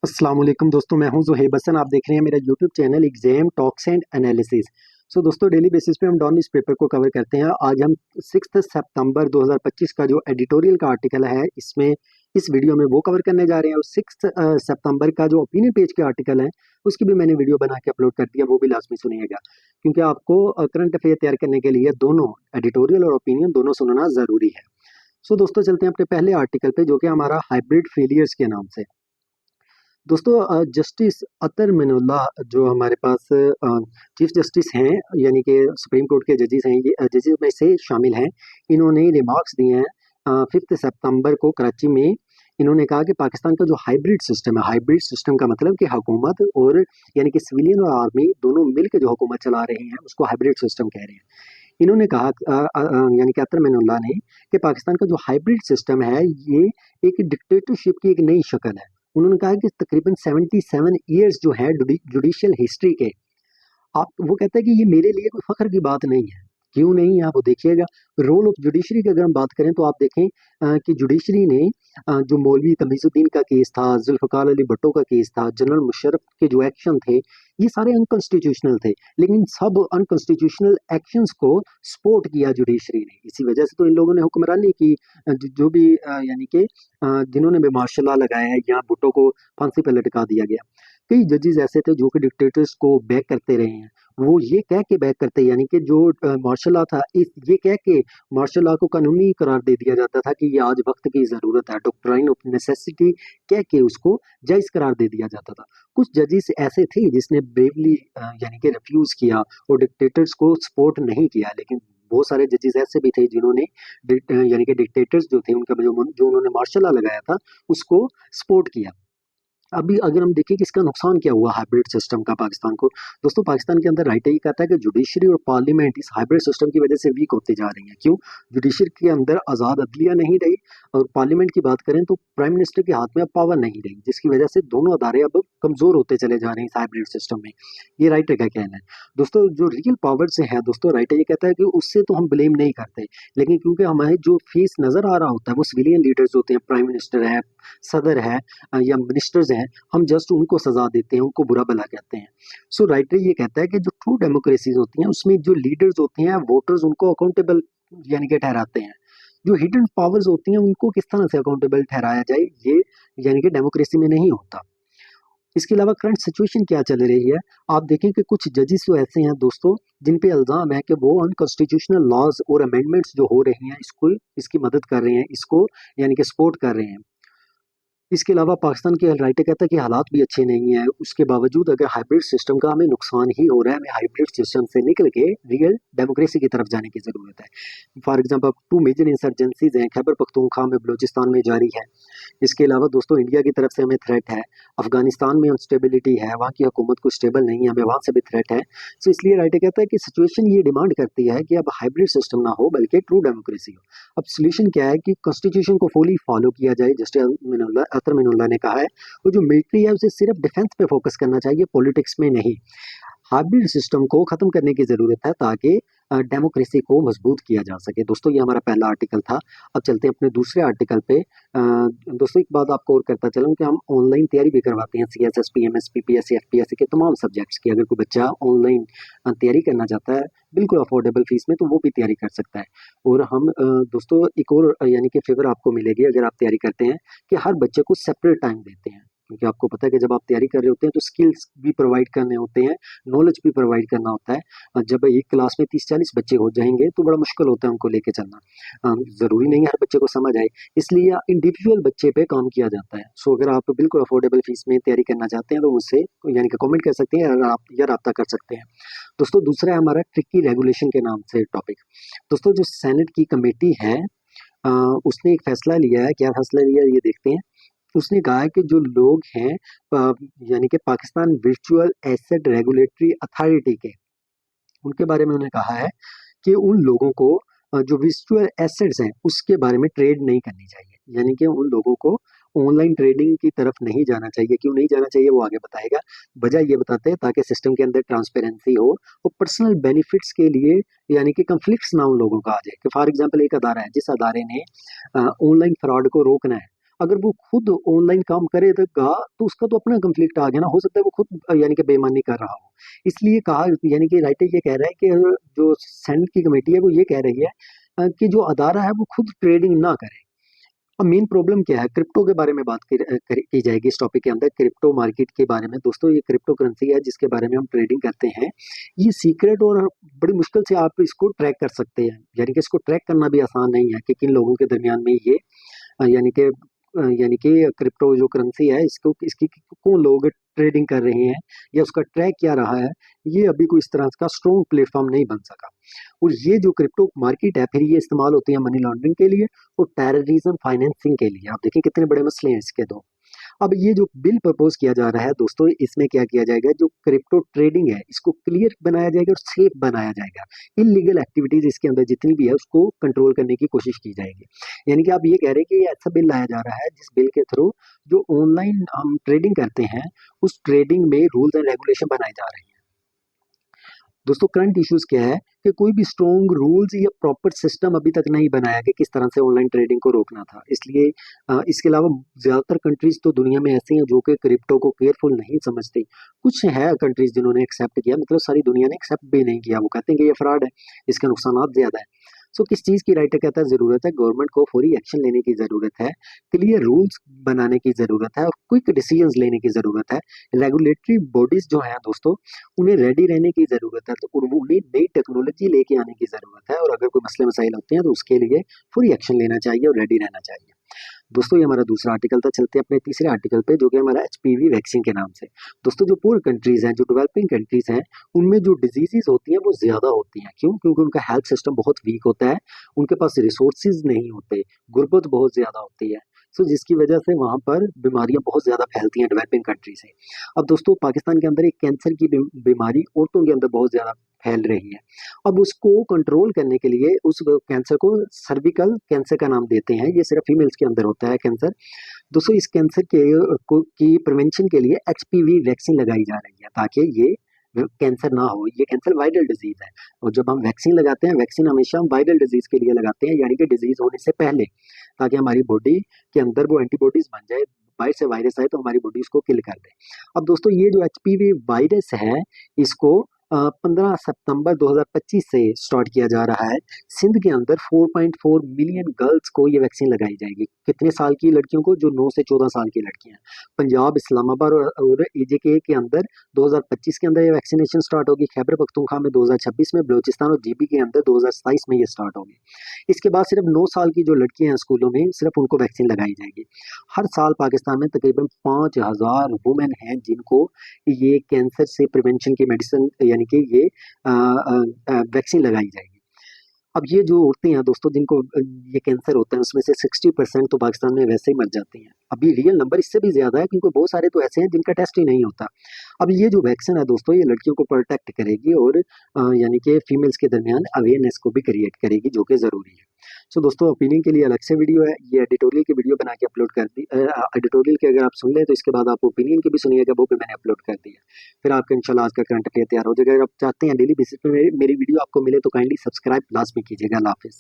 अस्सलाम वालेकुम दोस्तों, मैं हूं ज़ुहैब हसन। आप देख रहे हैं मेरा YouTube channel exam talks and analysis. दोस्तों, डेली बेसिस पे हम डॉन न्यूज़ पेपर को कवर करते हैं। आज हम 6 सितंबर 2025 का जो एडिटोरियल का आर्टिकल है, इसमें इस वीडियो में वो कवर करने जा रहे हैं। और 6 सितंबर का जो ओपिनियन पेज के आर्टिकल है, उसकी भी मैंने वीडियो बना के अपलोड कर दिया, वो भी लाजमी सुनिएगा, क्योंकि आपको करंट अफेयर तैयार करने के लिए दोनों एडिटोरियल और ओपिनियन दोनों सुनना ज़रूरी है। दोस्तों, चलते हैं अपने पहले आर्टिकल पे, जो कि हमारा हाइब्रिड फेलियर्स के नाम से। दोस्तों, जस्टिस अतर मिनुल्ला जो हमारे पास चीफ जस्टिस हैं, यानी कि सुप्रीम कोर्ट के जजेस हैं, ये जजेस में से शामिल हैं। इन्होंने रिमार्क्स दिए हैं 5 सितंबर को कराची में। इन्होंने कहा कि पाकिस्तान का जो हाइब्रिड सिस्टम है, हाइब्रिड सिस्टम का मतलब कि हुकूमत और यानी कि सिविलियन और आर्मी दोनों मिलकर जो हुकूमत चला रहे हैं, उसको हाइब्रिड सिस्टम कह रहे हैं। इन्होंने कहा यानी कि अतर मिनुल्ला ने, कि पाकिस्तान का जो हाइब्रिड सिस्टम है, ये एक डिक्टेटरशिप की एक नई शक्ल है। उन्होंने कहा कि तकरीबन 77 ईयर्स जो है जुडिशियल हिस्ट्री के, आप वो कहते हैं कि ये मेरे लिए कोई फ़ख्र की बात नहीं है। क्यों नहीं है, आप वो देखिएगा। रोल ऑफ जुडिशरी की अगर हम बात करें, तो आप देखें कि जुडिशरी ने जो मौलवी तमीज़ुद्दीन का केस था, जुल्फ़िकार अली भुट्टो का केस था, जनरल मुशर्रफ के जो एक्शन थे, ये सारे अनकॉन्स्टिट्यूशनल थे। लेकिन इन सब अनकॉन्स्टिट्यूशनल एक्शंस को सपोर्ट किया जुडिशरी ने। इसी वजह से तो इन लोगों ने हुक्मरानी की। जो भी यानी कि जिन्होंने भी मार्शल लॉ लगाया है, यहाँ भुट्टो को फांसी पर लटका दिया गया। कई जजेस ऐसे थे जो कि डिक्टेटर्स को बैक करते रहे हैं। वो ये कह के बैक करते, यानी कि जो मार्शल लॉ था, इस ये कह के मार्शल लॉ को कानूनी करार दे दिया जाता था कि ये आज वक्त की ज़रूरत है, डॉक्ट्राइन ऑफ नेसेसिटी कह के उसको जायज़ करार दे दिया जाता था। कुछ जजेस ऐसे थे जिसने ब्रेवली यानी कि रिफ्यूज़ किया और डिक्टेटर्स को सपोर्ट नहीं किया। लेकिन बहुत सारे जजेस ऐसे भी थे जिन्होंने यानी कि डिक्टेटर्स जो थे, उनका जो उन्होंने मार्शल लॉ लगाया था, उसको सपोर्ट किया। अभी अगर हम देखें कि इसका नुकसान क्या हुआ हाइब्रिड सिस्टम का पाकिस्तान को। दोस्तों, पाकिस्तान के अंदर राइट ये कहता है कि जुडिशरी और पार्लियामेंट इस हाइब्रिड सिस्टम की वजह से वीक होते जा रही हैं। क्यों? जुडिशरी के अंदर आज़ाद अदलिया नहीं रही, और पार्लियामेंट की बात करें तो प्राइम मिनिस्टर के हाथ में अब पावर नहीं रही, जिसकी वजह से दोनों अदारे अब कमज़ोर होते चले जा रहे हैं इस हाइब्रिड सिस्टम में। ये राइटर का कहना है। दोस्तों, जो रियल पावर से है, दोस्तों राइटर ये कहता है कि उससे तो हम ब्लेम नहीं करते, लेकिन क्योंकि हमें जो फेस नज़र आ रहा होता है वो सिविलियन लीडर्स होते हैं, प्राइम मिनिस्टर है, सदर है या मिनिस्टर्स हैं, हम जस्ट उनको सजा देते हैं, उनको बुरा भला कहते हैं। राइटर ये कहता है कि जो ट्रू डेमोक्रेसीज होती हैं, उसमें जो लीडर्स होते हैं, वोटर्स उनको अकाउंटेबल यानी कि ठहराते हैं। जो हिडन पावर्स होती हैं, उनको किस तरह से अकाउंटेबल ठहराया जाए, ये यानी कि डेमोक्रेसी में नहीं होता। इसके अलावा करंट सिचुएशन क्या चल रही है, आप देखें कि कुछ जजेस तो ऐसे हैं दोस्तों, जिन पे इल्ज़ाम है कि वो अनकॉन्स्टिट्यूशनल लॉज और अमेंडमेंट्स जो हो रही हैं, इसको इसकी मदद कर रहे हैं, इसको यानी कि सपोर्ट कर रहे हैं। इसके अलावा पाकिस्तान के राइटर कहता है कि हालात भी अच्छे नहीं हैं, उसके बावजूद अगर हाइब्रिड सिस्टम का हमें नुकसान ही हो रहा है, हमें हाइब्रिड सिस्टम से निकल के रियल डेमोक्रेसी की तरफ जाने की ज़रूरत है। फॉर एग्जांपल 2 मेजर इंसर्जेंसीज हैं, खैबर पख्तूनख्वा में, बलूचिस्तान में जारी है। इसके अलावा दोस्तों, इंडिया की तरफ से हमें थ्रेट है, अफगानिस्तान में अनस्टेबिलिटी है, वहाँ की हुकूमत को स्टेबल नहीं है, हमें वहाँ से भी थ्रेट है। इसलिए राइटर कहता है कि सिचुएशन ये डिमांड करती है कि अब हाइब्रिड सिस्टम ना हो, बल्कि ट्रू डेमोक्रेसी हो। अब सोल्यूशन क्या है कि कॉन्स्टिट्यूशन को फुली फॉलो किया जाए, जस्टिस अतर मिनुल्लाह ने कहा है। वो जो मिलिट्री है, उसे सिर्फ डिफेंस पे फोकस करना चाहिए, पॉलिटिक्स में नहीं। हाइब्रिड सिस्टम को खत्म करने की ज़रूरत है, ताकि डेमोक्रेसी को मजबूत किया जा सके। दोस्तों, ये हमारा पहला आर्टिकल था। अब चलते हैं अपने दूसरे आर्टिकल पे। दोस्तों, एक बात आपको और करता चलूँ कि हम ऑनलाइन तैयारी भी करवाते हैं, CSS, PMS, PPSC, FPSC के तमाम सब्जेक्ट्स की। अगर कोई बच्चा ऑनलाइन तैयारी करना चाहता है, बिल्कुल अफोर्डेबल फीस में, तो वो भी तैयारी कर सकता है। और हम दोस्तों, एक और यानी कि फेवर आपको मिलेगी अगर आप तैयारी करते हैं, कि हर बच्चे को सेपरेट टाइम देते हैं। क्योंकि आपको पता है कि जब आप तैयारी कर रहे होते हैं, तो स्किल्स भी प्रोवाइड करने होते हैं, नॉलेज भी प्रोवाइड करना होता है। जब एक क्लास में 30-40 बच्चे हो जाएंगे, तो बड़ा मुश्किल होता है उनको लेके चलना। ज़रूरी नहीं है हर बच्चे को समझ आए, इसलिए इंडिविजुअल बच्चे पे काम किया जाता है। अगर आप बिल्कुल अफोर्डेबल फीस में तैयारी करना चाहते हैं, तो मुझसे यानी कि कमेंट कर सकते हैं, या रब्ता कर सकते हैं। दोस्तों, दूसरा है हमारा ट्रिकी रेगुलेशन के नाम से टॉपिक। दोस्तों, जो सेनेट की कमेटी है, अ, उसने एक फैसला लिया है। क्या फैसला लिया है, ये देखते हैं। उसने कहा है कि जो लोग हैं, यानी कि Pakistan virtual asset regulatory authority के, उनके बारे में उन्होंने कहा है कि उन लोगों को जो वर्चुअल एसेट्स हैं, उसके बारे में ट्रेड नहीं करनी चाहिए। यानी कि उन लोगों को ऑनलाइन ट्रेडिंग की तरफ नहीं जाना चाहिए। क्यों नहीं जाना चाहिए, वो आगे बताएगा। वजह ये बताते हैं ताकि सिस्टम के अंदर ट्रांसपेरेंसी हो, और पर्सनल बेनिफिट्स के लिए यानी कि कंफ्लिक्ट्स ना उन लोगों का आ जाए। कि फॉर एग्जांपल, एक अदारा है, जिस अदारे ने ऑनलाइन फ्रॉड को रोकना है, अगर वो खुद ऑनलाइन काम करेगा तो उसका तो अपना कंफ्लिक्ट आ गया ना, हो सकता है वो खुद यानी कि बेईमानी कर रहा हो। इसलिए कहा यानी कि राइटर ये कह रहा है कि जो सेनेट की कमेटी है वो ये कह रही है कि जो अदारा है वो खुद ट्रेडिंग ना करे। अब मेन प्रॉब्लम क्या है, क्रिप्टो के बारे में बात की जाएगी इस टॉपिक के अंदर, क्रिप्टो मार्केट के बारे में। दोस्तों ये क्रिप्टो करेंसी है जिसके बारे में हम ट्रेडिंग करते हैं, ये सीक्रेट और बड़ी मुश्किल से आप इसको ट्रैक कर सकते हैं, यानी कि इसको ट्रैक करना भी आसान नहीं है कि किन लोगों के दरमियान में ये यानी कि क्रिप्टो जो करेंसी है इसको इसकी कौन लोग ट्रेडिंग कर रहे हैं या उसका ट्रैक क्या रहा है, ये अभी कोई इस तरह का स्ट्रॉन्ग प्लेटफॉर्म नहीं बन सका। और ये जो क्रिप्टो मार्केट है फिर ये इस्तेमाल होती है मनी लॉन्ड्रिंग के लिए और टेररिज्म फाइनेंसिंग के लिए। आप देखें कितने बड़े मसले हैं इसके दो। अब ये जो बिल प्रपोज किया जा रहा है दोस्तों, इसमें क्या किया जाएगा, जो क्रिप्टो ट्रेडिंग है इसको क्लियर बनाया जाएगा और सेफ बनाया जाएगा। इलीगल एक्टिविटीज इसके अंदर जितनी भी है उसको कंट्रोल करने की कोशिश की जाएगी। यानी कि आप ये कह रहे हैं कि ये ऐसा बिल लाया जा रहा है जिस बिल के थ्रू जो ऑनलाइन हम ट्रेडिंग करते हैं उस ट्रेडिंग में रूल्स एंड रेगुलेशन बनाए जा रहे हैं। दोस्तों करंट इश्यूज क्या है कि कोई भी स्ट्रॉन्ग रूल्स या प्रॉपर सिस्टम अभी तक नहीं बनाया कि किस तरह से ऑनलाइन ट्रेडिंग को रोकना था। इसलिए इसके अलावा ज़्यादातर कंट्रीज तो दुनिया में ऐसी हैं जो कि क्रिप्टो को केयरफुल नहीं समझती। कुछ है कंट्रीज जिन्होंने एक्सेप्ट किया, मतलब सारी दुनिया ने एक्सेप्ट भी नहीं किया। वो कहते हैं कि ये फ्रॉड है, इसके नुकसान ज़्यादा है। सो किस चीज़ की राइटर कहता है ज़रूरत है, गवर्नमेंट को फौरी एक्शन लेने की ज़रूरत है, क्लियर रूल्स बनाने की ज़रूरत है और क्विक डिसीजंस लेने की ज़रूरत है। रेगुलेटरी बॉडीज जो हैं दोस्तों उन्हें रेडी रहने की ज़रूरत है, तो उन्हें नई टेक्नोलॉजी लेके आने की ज़रूरत है और अगर कोई मसले मसाइल होते हैं तो उसके लिए फौरी एक्शन लेना चाहिए और रेडी रहना चाहिए। दोस्तों ये हमारा दूसरा आर्टिकल था। चलते हैं अपने तीसरे आर्टिकल पे जो कि हमारा एचपीवी वैक्सीन के नाम से। दोस्तों जो पुअर कंट्रीज हैं, जो डेवलपिंग कंट्रीज हैं, उनमें जो डिजीजेस होती हैं वो ज़्यादा होती हैं। क्यों? क्योंकि उनका हेल्थ सिस्टम बहुत वीक होता है, उनके पास रिसोर्सेज नहीं होते, गुर्बत बहुत ज़्यादा होती है। सो जिसकी वजह से वहाँ पर बीमारियाँ बहुत ज़्यादा फैलती हैं डेवलपिंग कंट्री से। अब दोस्तों पाकिस्तान के अंदर एक कैंसर की बीमारी औरतों के अंदर बहुत ज़्यादा फैल रही है। अब उसको कंट्रोल करने के लिए उस कैंसर को सर्विकल कैंसर का नाम देते हैं, ये सिर्फ फीमेल्स के अंदर होता है कैंसर। दोस्तों इस कैंसर की प्रिवेंशन के लिए एचपीवी वैक्सीन लगाई जा रही है ताकि ये कैंसर ना हो। ये कैंसर वायरल डिजीज है और जब हम वैक्सीन लगाते हैं, वैक्सीन हमेशा हम वायरल डिजीज के लिए लगाते हैं, यानी कि डिजीज होने से पहले, ताकि हमारी बॉडी के अंदर वो एंटीबॉडीज बन जाए, बाहर से वायरस आए तो हमारी बॉडी उसको किल कर दे। अब दोस्तों ये जो एचपीवी वायरस है इसको 15 सितंबर 2025 से स्टार्ट किया जा रहा है। सिंध के अंदर 4.4 मिलियन गर्ल्स को ये वैक्सीन लगाई जाएगी। कितने साल की लड़कियों को? जो 9 से 14 साल की लड़कियां। पंजाब, इस्लामाबाद और एजेके के अंदर 2025 के अंदर ये वैक्सीनेशन स्टार्ट होगी। खैबर पख्तूनख्वा में 2026 में, बलूचिस्तान और जीबी के अंदर 2027 में ये स्टार्ट होगी। इसके बाद सिर्फ 9 साल की जो लड़कियां हैं स्कूलों में, सिर्फ उनको वैक्सीन लगाई जाएगी। हर साल पाकिस्तान में तकरीबन 5000 वुमेन हैं जिनको ये कैंसर से प्रिवेंशन की मेडिसिन यानी कि ये वैक्सीन लगाई जाएगी। अब ये जो औरतें हैं दोस्तों जिनको ये कैंसर होता है उसमें से 60% तो पाकिस्तान में वैसे ही मर जाती हैं। अब ये रियल नंबर इससे भी ज़्यादा है क्योंकि बहुत सारे तो ऐसे हैं जिनका टेस्ट ही नहीं होता। अब ये जो वैक्सीन है दोस्तों ये लड़कियों को प्रोटेक्ट करेगी और यानी कि फीमेल्स के दरमियान अवेयरनेस को भी क्रिएट करेगी जो कि ज़रूरी है। सो दोस्तों ओपिनियन के लिए अलग से वीडियो है, ये एडिटोरियल की वीडियो बना के अपलोड कर दी। एडिटोरियल के अगर आप सुन लें तो इसके बाद आप ओपिनियन की भी सुनिएगा, वो भी मैंने अपलोड कर दिया। फिर आपका इंशाल्लाह आज का करंट अफेयर तैयार हो जाएगा। अगर आप चाहते हैं डेली बेसिस पे मेरी वीडियो आपको मिले तो काइंडली सब्सक्राइब लाजमी कीजिएगा। अल्लाह हाफिज़।